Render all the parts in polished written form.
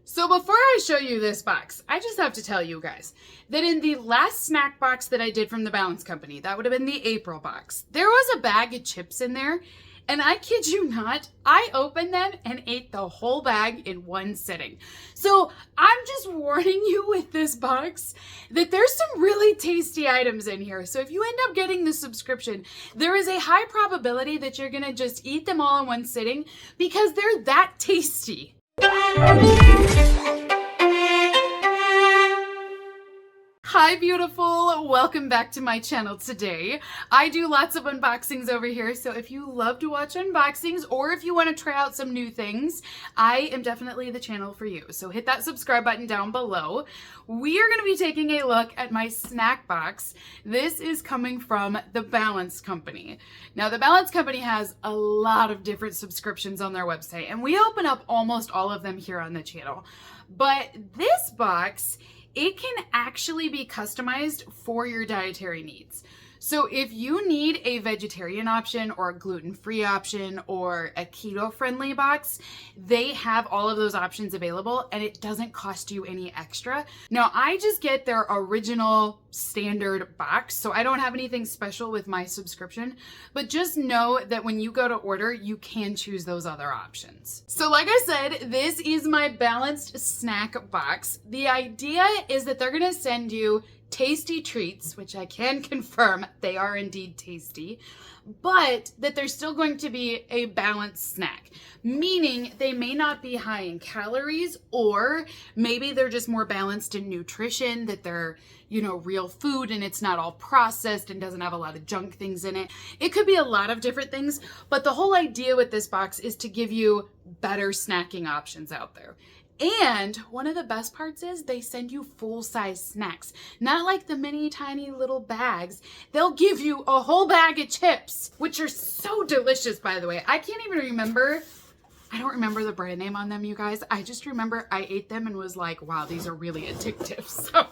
So before I show you this box, I just have to tell you guys that in the last snack box that I did from the Balance Company, that would have been the April box, there was a bag of chips in there, and I kid you not, I opened them and ate the whole bag in one sitting. So I'm just warning you with this box that there's some really tasty items in here. So if you end up getting the subscription, there is a high probability that you're gonna just eat them all in one sitting because they're that tasty. Hi beautiful, welcome back to my channel today. I do lots of unboxings over here, so if you love to watch unboxings or if you want to try out some new things, I am definitely the channel for you. So hit that subscribe button down below. We are going to be taking a look at my snack box. This is coming from the Balance Company. Now the Balance Company has a lot of different subscriptions on their website, and we open up almost all of them here on the channel. But this box, it can actually be customized for your dietary needs. So if you need a vegetarian option or a gluten-free option or a keto-friendly box, they have all of those options available and it doesn't cost you any extra. Now I just get their original standard box, so I don't have anything special with my subscription, but just know that when you go to order, you can choose those other options. So like I said, this is my balanced snack box. The idea is that they're gonna send you tasty treats, which I can confirm they are indeed tasty, but that they're still going to be a balanced snack, meaning they may not be high in calories, or maybe they're just more balanced in nutrition, that they're, you know, real food and it's not all processed and doesn't have a lot of junk things in it. It could be a lot of different things, but the whole idea with this box is to give you better snacking options out there. And one of the best parts is they send you full-size snacks, not like the mini tiny little bags. They'll give you a whole bag of chips, which are so delicious, by the way. I can't even remember. I don't remember the brand name on them, you guys. I just remember I ate them and was like, wow, these are really addictive. So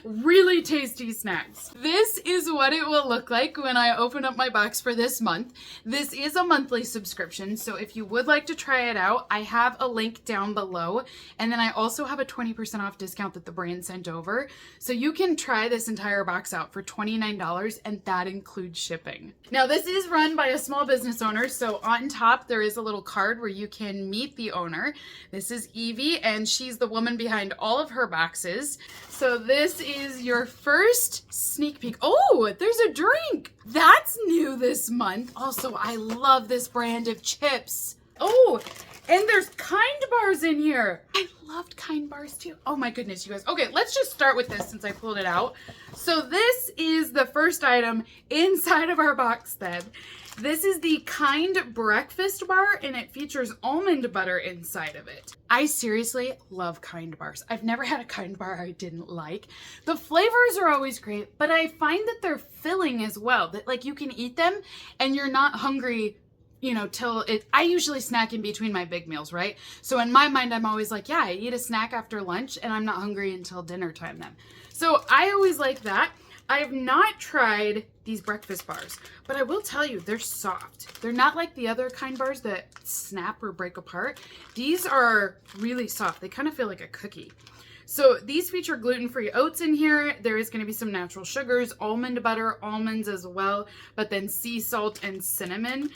really tasty snacks. This is what it will look like when I open up my box for this month. This is a monthly subscription, so if you would like to try it out, I have a link down below. And then I also have a 20% off discount that the brand sent over. So you can try this entire box out for $29, and that includes shipping. Now this is run by a small business owner, so on top there is a little card where you can meet the owner. This is Evie, and she's the woman behind all of her boxes. So this is your first sneak peek. Oh, there's a drink. That's new this month. Also, I love this brand of chips. Oh, and there's Kind bars in here. I loved Kind bars too. Oh my goodness, you guys. Okay, let's just start with this since I pulled it out. So this is the first item inside of our box then. This is the Kind breakfast bar, and it features almond butter inside of it. I seriously love Kind bars. I've never had a Kind bar I didn't like. The flavors are always great, but I find that they're filling as well. That like you can eat them and you're not hungry, you know, till it. I usually snack in between my big meals, right? So in my mind, I'm always like, yeah, I eat a snack after lunch and I'm not hungry until dinner time then. So I always like that. I have not tried these breakfast bars, but I will tell you, they're soft. They're not like the other Kind bars that snap or break apart. These are really soft. They kind of feel like a cookie. So these feature gluten-free oats in here. There is going to be some natural sugars, almond butter, almonds as well, but then sea salt and cinnamon.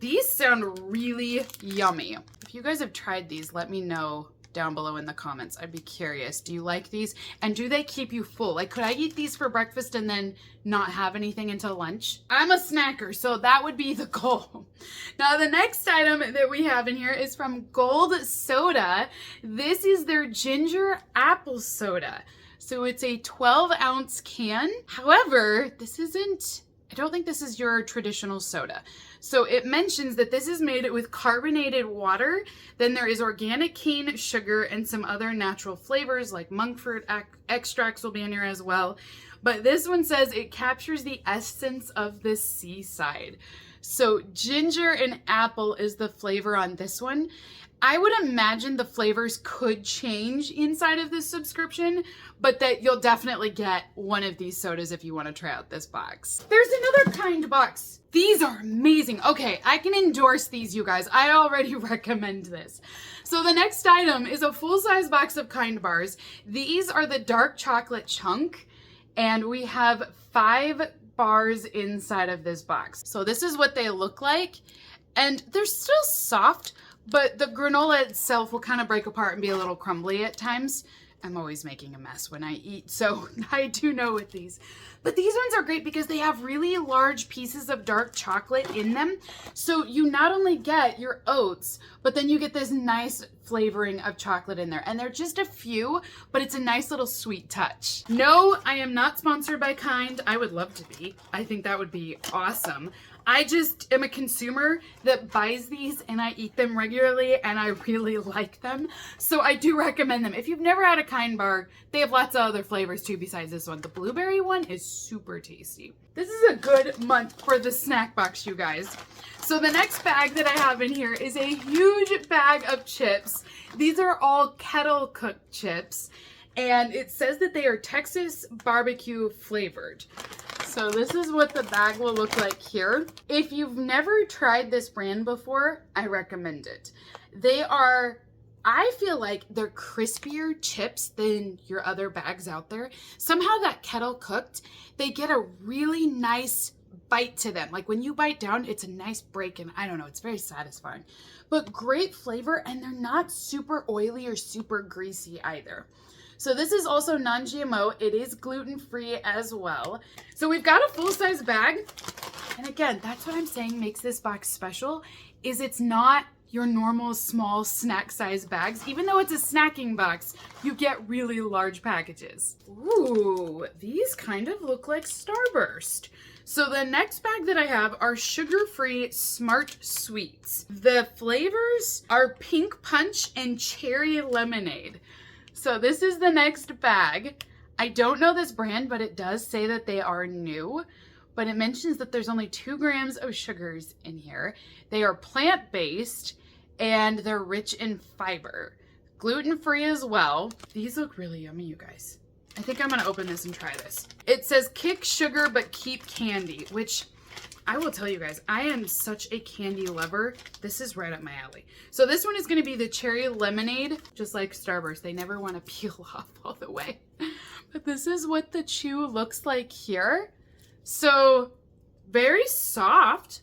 These sound really yummy. If you guys have tried these, let me know down below in the comments. I'd be curious. Do you like these? And do they keep you full? Like, could I eat these for breakfast and then not have anything until lunch? I'm a snacker, so that would be the goal. Now, the next item that we have in here is from Gold Soda. This is their ginger apple soda. So it's a 12-ounce can. However, I don't think this is your traditional soda. So it mentions that this is made with carbonated water. Then there is organic cane sugar and some other natural flavors like monk fruit extracts will be in here as well. But this one says it captures the essence of the seaside. So ginger and apple is the flavor on this one. I would imagine the flavors could change inside of this subscription, but that you'll definitely get one of these sodas if you want to try out this box. There's another Kind box. These are amazing. Okay, I can endorse these, you guys. I already recommend this. So the next item is a full-size box of Kind bars. These are the dark chocolate chunk, and we have 5 bars inside of this box. So this is what they look like, and they're still soft, but the granola itself will kind of break apart and be a little crumbly at times. I'm always making a mess when I eat, so I do know with these. But these ones are great because they have really large pieces of dark chocolate in them. So you not only get your oats, but then you get this nice flavoring of chocolate in there. And they're just a few, but it's a nice little sweet touch. No, I am not sponsored by Kind. I would love to be. I think that would be awesome. I just am a consumer that buys these and I eat them regularly and I really like them. So I do recommend them. If you've never had a Kind bar, they have lots of other flavors too besides this one. The blueberry one is super tasty. This is a good month for the snack box, you guys. So the next bag that I have in here is a huge bag of chips. These are all Kettle cooked chips. And it says that they are Texas barbecue flavored. So this is what the bag will look like here. If you've never tried this brand before, I recommend it. They are, I feel like they're crispier chips than your other bags out there. Somehow that Kettle cooked, they get a really nice bite to them. Like when you bite down, it's a nice break and I don't know, it's very satisfying. But great flavor and they're not super oily or super greasy either. So this is also non-GMO. It is gluten-free as well. So we've got a full-size bag. And again, that's what I'm saying makes this box special, is it's not your normal small snack size bags. Even though it's a snacking box, you get really large packages. Ooh, these kind of look like Starburst. So the next bag that I have are sugar-free Smart Sweets. The flavors are Pink Punch and Cherry Lemonade. So this is the next bag. I don't know this brand, but it does say that they are new. But it mentions that there's only 2 grams of sugars in here. They are plant-based and they're rich in fiber. Gluten-free as well. These look really yummy, you guys. I think I'm gonna open this and try this. It says kick sugar but keep candy, which I will tell you guys, I am such a candy lover. This is right up my alley. So this one is gonna be the cherry lemonade, just like Starburst. They never wanna peel off all the way. But this is what the chew looks like here. So very soft.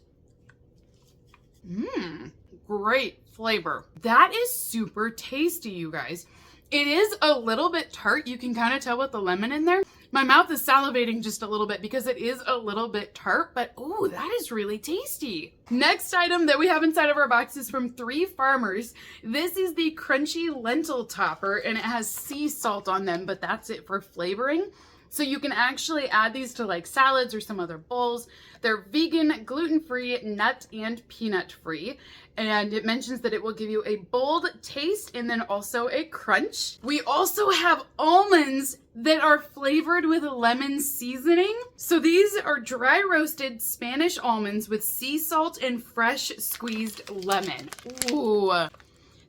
Great flavor. That is super tasty, you guys. It is a little bit tart. You can kind of tell with the lemon in there. My mouth is salivating just a little bit because it is a little bit tart, but ooh, that is really tasty. Next item that we have inside of our box is from 3 Farmers. This is the crunchy lentil topper and it has sea salt on them, but that's it for flavoring. So you can actually add these to like salads or some other bowls. They're vegan, gluten-free, nut and peanut-free. And it mentions that it will give you a bold taste and then also a crunch. We also have almonds that are flavored with lemon seasoning. So these are dry roasted Spanish almonds with sea salt and fresh squeezed lemon. Ooh,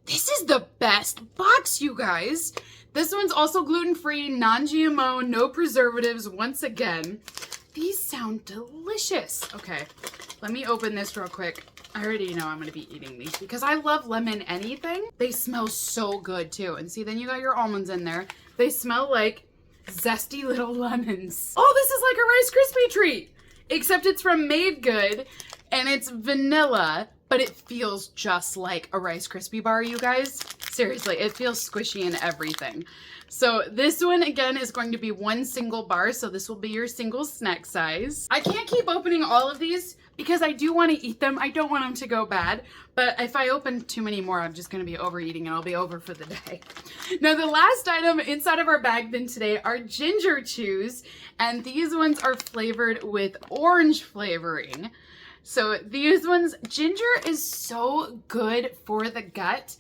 this is the best box, you guys. This one's also gluten-free, non-GMO, no preservatives, once again. These sound delicious. Okay, let me open this real quick. I already know I'm gonna be eating these because I love lemon anything. They smell so good too. And see, then you got your almonds in there. They smell like zesty little lemons. Oh, this is like a Rice Krispie treat, except it's from Made Good and it's vanilla, but it feels just like a Rice Krispie bar, you guys. Seriously, it feels squishy and everything. So this one, again, is going to be 1 single bar, so this will be your single snack size. I can't keep opening all of these because I do want to eat them. I don't want them to go bad, but if I open too many more, I'm just going to be overeating and I'll be over for the day. Now, the last item inside of our bag then today are ginger chews, and these ones are flavored with orange flavoring. So these ones, ginger is so good for the gut.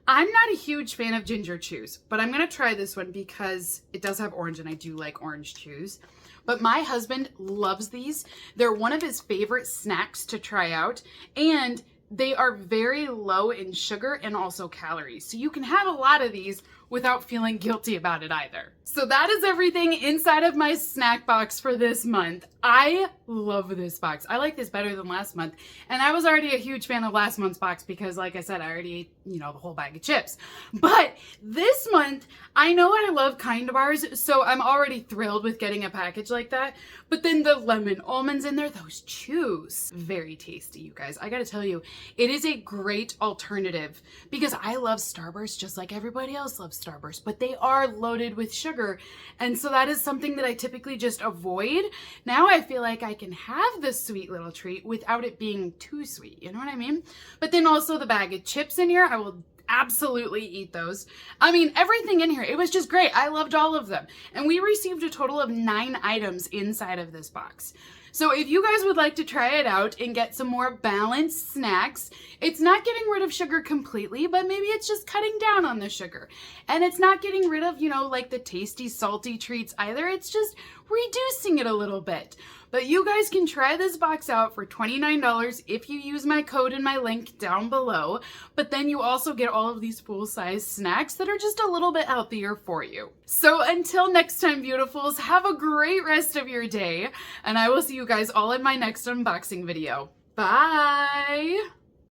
I'm not a huge fan of ginger chews, but I'm gonna try this one because it does have orange and I do like orange chews. But my husband loves these. They're one of his favorite snacks to try out, and they are very low in sugar and also calories. So you can have a lot of these without feeling guilty about it either. So that is everything inside of my snack box for this month. I love this box. I like this better than last month. And I was already a huge fan of last month's box because, like I said, I already ate, the whole bag of chips. But this month, I know I love Kind Bars, so I'm already thrilled with getting a package like that. But then the lemon almonds in there, those chews, very tasty, you guys. I gotta tell you, it is a great alternative because I love Starburst just like everybody else loves Starburst, but they are loaded with sugar. And so that is something that I typically just avoid. Now I feel like I can have this sweet little treat without it being too sweet. You know what I mean? But then also the bag of chips in here, I will absolutely eat those. I mean, everything in here, it was just great. I loved all of them. And we received a total of 9 items inside of this box. So if you guys would like to try it out and get some more balanced snacks, it's not getting rid of sugar completely, but maybe it's just cutting down on the sugar. And it's not getting rid of, like the tasty, salty treats either. It's just reducing it a little bit. But you guys can try this box out for $29 if you use my code in my link down below. But then you also get all of these full-size snacks that are just a little bit healthier for you. So until next time, beautifuls, have a great rest of your day. And I will see you guys all in my next unboxing video. Bye!